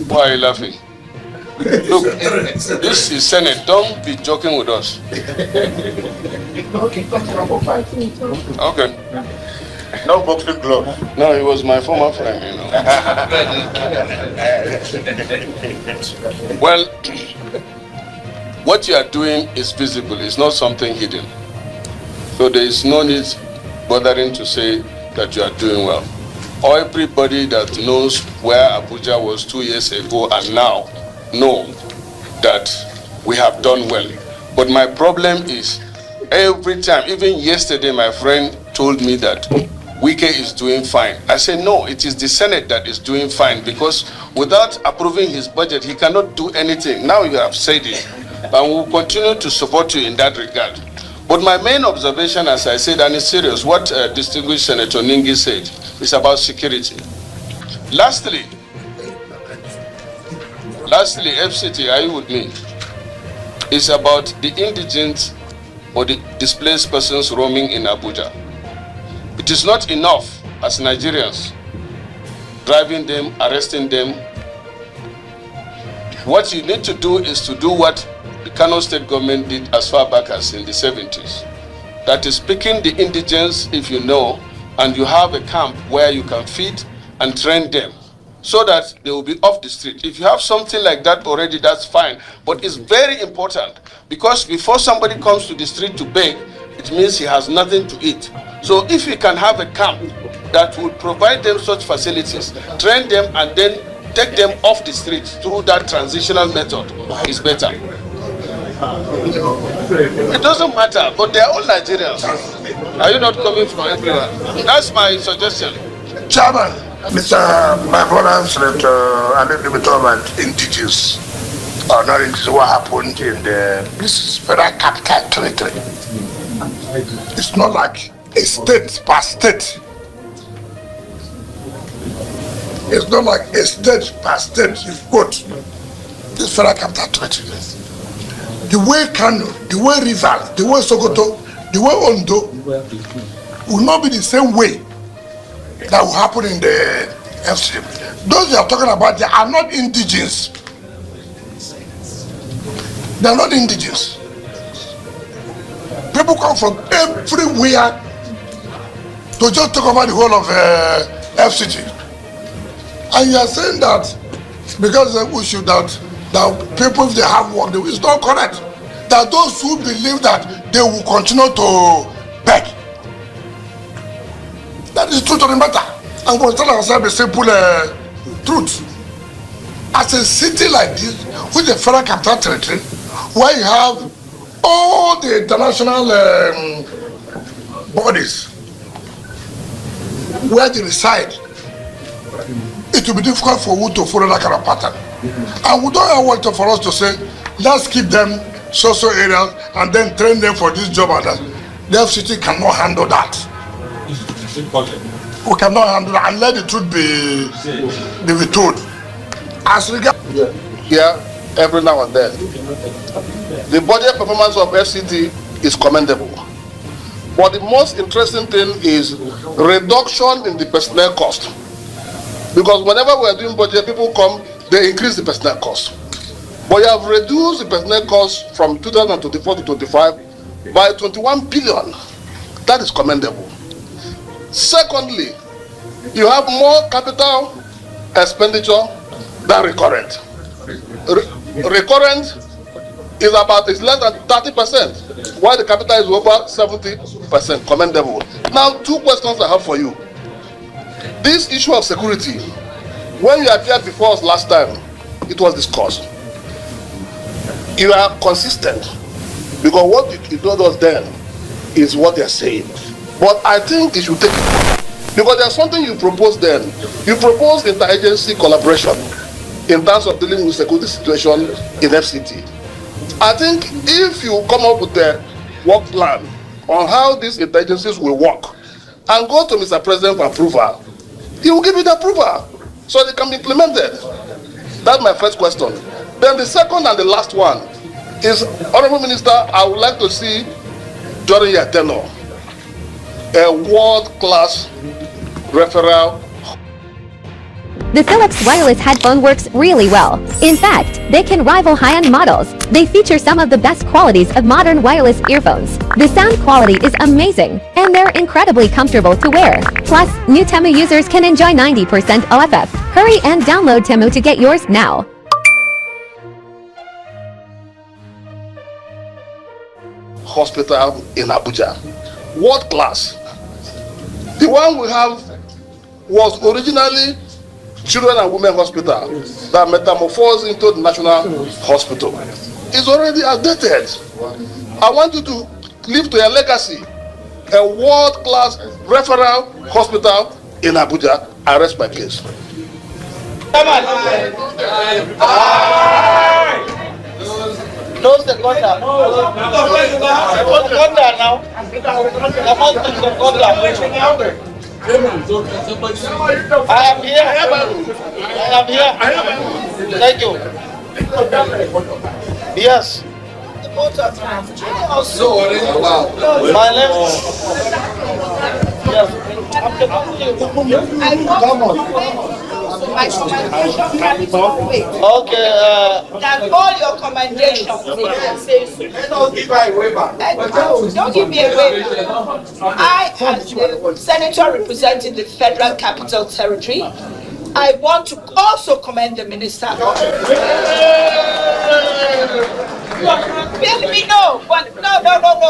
Why are you laughing? Look, this is Senate. Don't be joking with us. Okay. No boxing glove. No, he was my former friend, you know. Well, what you are doing is visible. It's not something hidden. So there is no need bothering to say that you are doing well. Everybody that knows where Abuja was 2 years ago and now know that we have done well. But my problem is every time, even yesterday, my friend told me that Wike is doing fine. I say, no, it is the Senate that is doing fine, because without approving his budget, he cannot do anything. Now you have said it, and we will continue to support you in that regard. But my main observation, as I said, and it's serious, what distinguished Senator Ningi said, is about security. Lastly, FCT, are you with me? It's about the indigent or the displaced persons roaming in Abuja. It is not enough as Nigerians driving them, arresting them. What you need to do is to do what the KANO state government did as far back as in the 70s. That is picking the indigents, if you know, and you have a camp where you can feed and train them so that they will be off the street. If you have something like that already, that's fine. But it's very important, because before somebody comes to the street to beg, it means he has nothing to eat. So if you can have a camp that would provide them such facilities, train them, and then take them off the street through that transitional method, is better. It doesn't matter, but they are all Nigerians. Are you not coming from everywhere? That's my suggestion. Chairman, my brother Senator Ali Ndume talked about indigenous. Or not indigenous, what happened in this is federal capital territory. It's not like a state per state. It's not like a state per state. You've got this federal capital territory. The way KANO, the way Rivers, the way SOKOTO, the way ONDO will not be the same way that will happen in the FCT. Those you are talking about, they are not indigenous. They are not indigenous. People come from everywhere to just talk about the whole of FCT. And you are saying that because we should that people, if they have work, it's not correct. That those who believe that they will continue to beg. That is the truth of the matter. And we'll tell ourselves a simple truth. As a city like this, with the federal capital territory, where you have all the international bodies where they reside, it will be difficult for you to follow that kind of pattern. And we don't want for us to say, let's keep them social areas and then train them for this job and that. The FCT cannot handle that. We cannot handle that and let the truth be told. As regards here every now and then, the budget performance of FCT is commendable. But the most interesting thing is reduction in the personnel cost. Because whenever we are doing budget, people come, they increase the personnel cost. But you have reduced the personnel cost from 2024 to 25 by 21 billion. That is commendable. Secondly, you have more capital expenditure than recurrent. Recurrent is less than 30%, while the capital is over 70%. Commendable. Now, two questions I have for you. This issue of security, when you appeared before us last time, it was discussed. You are consistent, because what you told us then is what they're saying. But I think it should take, because there's something you proposed then. You proposed interagency collaboration in terms of dealing with security situation in FCT. I think if you come up with a work plan on how these interagencies will work and go to Mr. President for approval, he will give you the approval so they can be implemented. That's my first question. Then the second and the last one is, Honorable Minister, I would like to see during your tenure a world-class referral The Philips wireless headphone works really well. In fact, they can rival high-end models. They feature some of the best qualities of modern wireless earphones. The sound quality is amazing, and they're incredibly comfortable to wear. Plus, new Temu users can enjoy 90% OFF. Hurry and download Temu to get yours now. Hospital in Abuja. World class. The one we have was originally Children and Women Hospital that metamorphosed into the National Hospital. It's already outdated. I want you to live to a legacy, a world-class referral hospital in Abuja. I rest my case. Close the gutter. Close the gutter now. I am here. I am here. Thank you. Yes. My name. Yes. Okay. That's all your commendations. Don't give me a waiver. I, as the senator representing the Federal Capital Territory, I want to also commend the minister. Let me know, but no.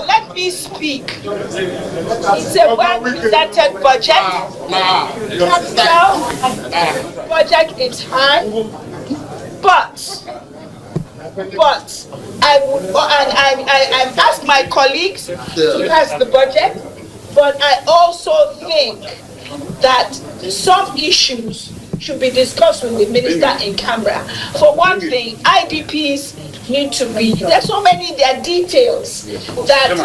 Let me speak. It's a well-presented budget. Capital project is high, but I would, and I asked my colleagues to pass the budget, but I also think that some issues should be discussed with the minister in camera. For one thing, IDPs need to be, there's so many there details that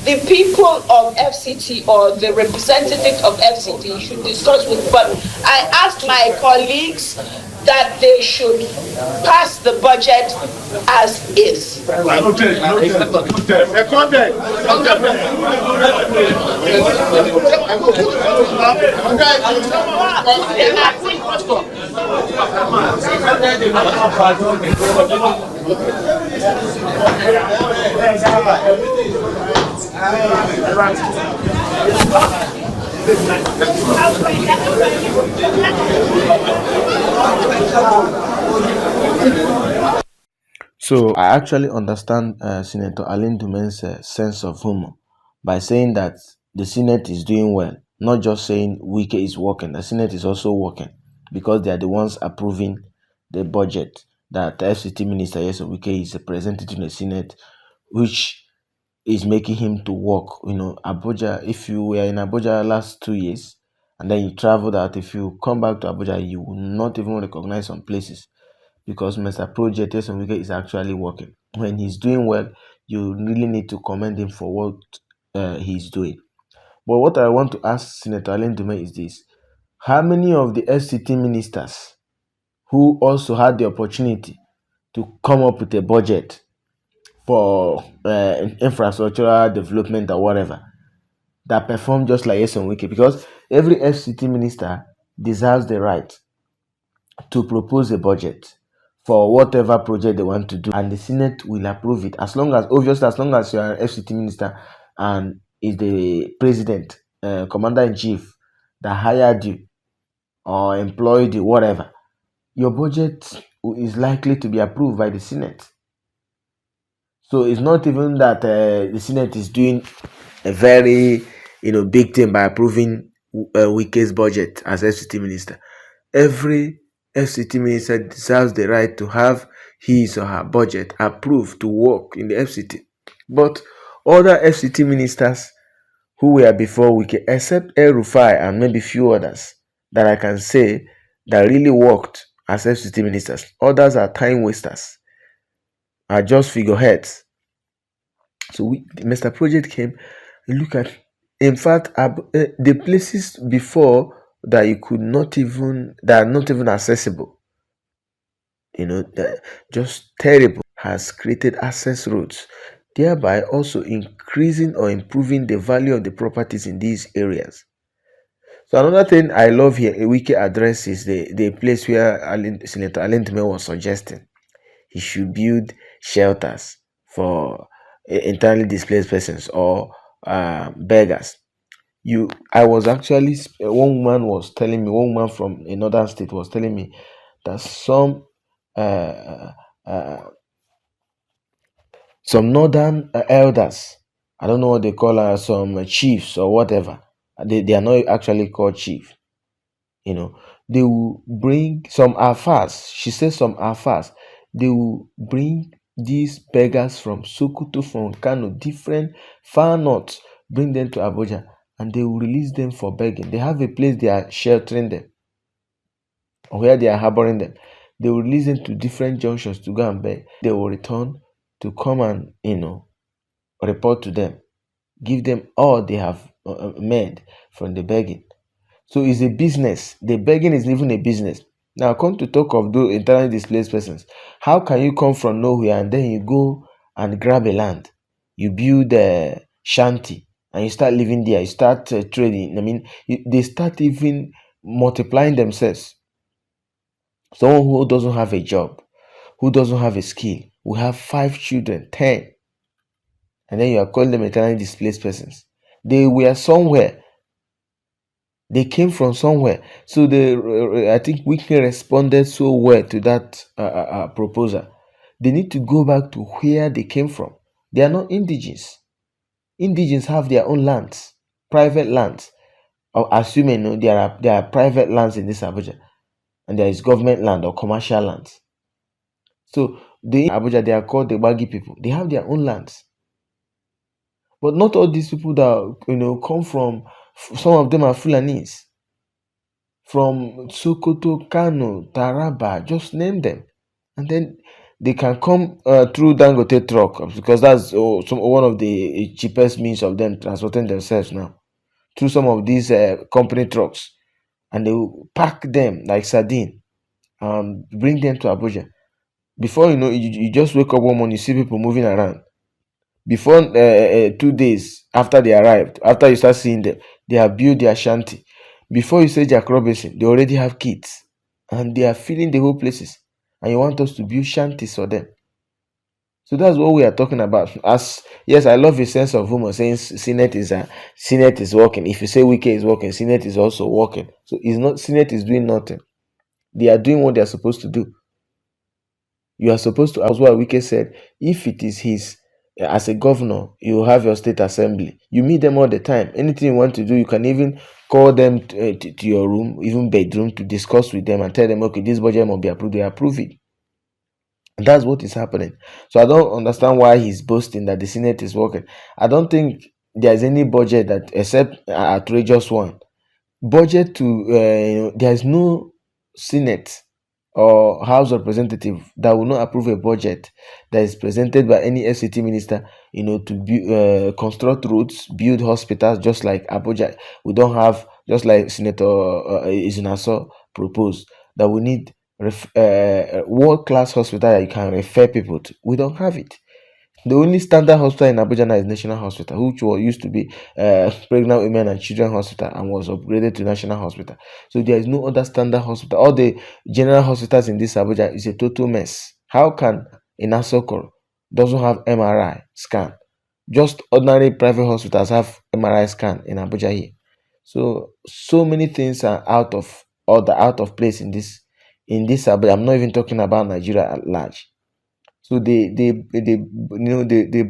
the people of FCT or the representative of FCT should discuss with, but I asked my colleagues that they should pass the budget as is. So I actually understand Senator Ali Ndume's sense of humor by saying that the Senate is doing well, not just saying Wike is working. The Senate is also working because they are the ones approving the budget that the FCT Minister Wike is presenting to the Senate, which is making him to work. You know, Abuja, if you were in Abuja last 2 years and then you traveled out, if you come back to Abuja, you will not even recognize some places because Mr. Project Wike is actually working. When he's doing well, you really need to commend him for what he's doing. But what I want to ask Senator Ali Ndume is this: how many of the FCT ministers who also had the opportunity to come up with a budget for infrastructural development or whatever that performed just like Wike? Because every FCT minister deserves the right to propose a budget for whatever project they want to do, and the Senate will approve it, as long as you are an FCT minister and is the president, commander-in-chief that hired you or employed you, whatever, your budget is likely to be approved by the Senate. So it's not even that the Senate is doing a very big thing by approving Wike's budget as FCT minister. Every FCT minister deserves the right to have his or her budget approved to work in the FCT. But other FCT ministers who were before Wike, except El Rufai and maybe few others that I can say that really worked as FCT ministers, others are time wasters, are just figureheads. So Mr. Project came and look at, in fact, the places before that you could not even, that are not even accessible, just terrible, has created access roads, thereby also increasing or improving the value of the properties in these areas. So another thing I love here, a wiki address is the place where Senator Ali Ndume was suggesting he should build shelters for internally displaced persons or beggars. I was actually one woman was telling me, one woman from another state was telling me that uh, uh, some northern elders, I don't know what they call some chiefs or whatever. They are not actually called chief. They will bring some alphas. She says some alphas. They will bring these beggars from Sokoto, from Kano, different far north, bring them to Abuja, and they will release them for begging. They have a place they are sheltering them, or where they are harboring them. They will release them to different junctions to go and beg. They will return to come and report to them, give them all they have made from the begging. So it's a business. The begging is even a business. Now come to talk of those internally displaced persons. How can you come from nowhere and then you go and grab a land, you build a shanty, and you start living there, you start trading? I mean, they start even multiplying themselves. Someone who doesn't have a job, who doesn't have a skill, will have 5 children, 10, and then you are calling them internally displaced persons. They were somewhere. They came from somewhere. So I think Wike responded so well to that proposal. They need to go back to where they came from. They are not indigenous. Indigenous have their own lands, private lands. Or assuming there are private lands in this Abuja, and there is government land or commercial lands. So the Abuja, they are called the Wagi people. They have their own lands. But not all these people that come from, some of them are Fulanis. From Sokoto, Kano, Taraba, just name them. And then they can come through Dangote truck, because that's one of the cheapest means of them transporting themselves now, through some of these company trucks. And they will pack them like sardine and bring them to Abuja. Before you know, you just wake up one morning, you see people moving around. Before 2 days after they arrived, after you start seeing them, they have built their shanty. Before you say Jack Robinson, they already have kids and they are filling the whole places. And you want us to build shanties for them. So that's what we are talking about. Yes, I love your sense of humor, saying Senate is working. If you say Wike is working, Senate is also working. So it's not Senate is doing nothing. They are doing what they are supposed to do. You are supposed to, as what Wike said, if it is his, as a governor, you have your state assembly. You meet them all the time. Anything you want to do, you can even call them to your room, even bedroom, to discuss with them and tell them, okay, this budget must be approved. They approve it. And that's what is happening. So I don't understand why he's boasting that the Senate is working. I don't think there's any budget that, except outrageous one, budget to, there is no Senate or House of Representative that will not approve a budget that is presented by any FCT minister, to construct roads, build hospitals, just like Abuja. We don't have, just like Senator Izunaso proposed, that we need world-class hospital that you can refer people to. We don't have it. The only standard hospital in Abuja now is National Hospital, which used to be Pregnant Women and Children Hospital and was upgraded to National Hospital. So there is no other standard hospital. All the general hospitals in this Abuja is a total mess. How can in Asokoro doesn't have MRI scan? Just ordinary private hospitals have MRI scan in Abuja here. So many things are out of order, out of place in this Abuja. I'm not even talking about Nigeria at large. So the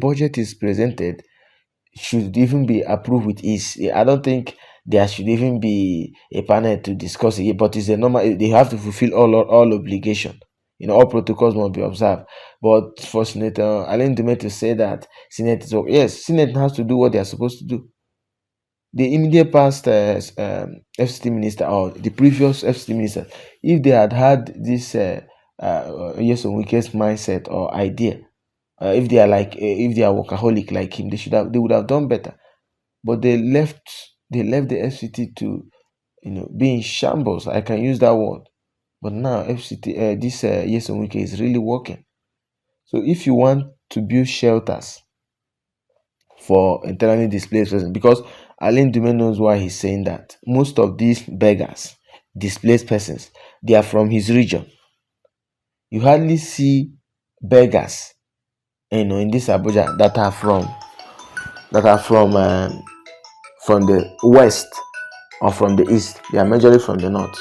budget is presented should even be approved with ease. I don't think there should even be a panel to discuss it, but it's a normal. They have to fulfill all obligation. All protocols must be observed. But for Senator Ali Ndume to say that Senate is yes, Senate has to do what they are supposed to do. The immediate past FCT minister or the previous FCT minister, if they had this Wike's mindset or idea, if they are workaholic like him, they would have done better. But they left the FCT to be in shambles. I can use that word. But now FCT this Wike is really working. So if you want to build shelters for internally displaced persons, because Ali Ndume knows why he's saying that. Most of these beggars, displaced persons, they are from his region. You hardly see beggars, in this Abuja that are from the west or from the east. They are majorly from the north.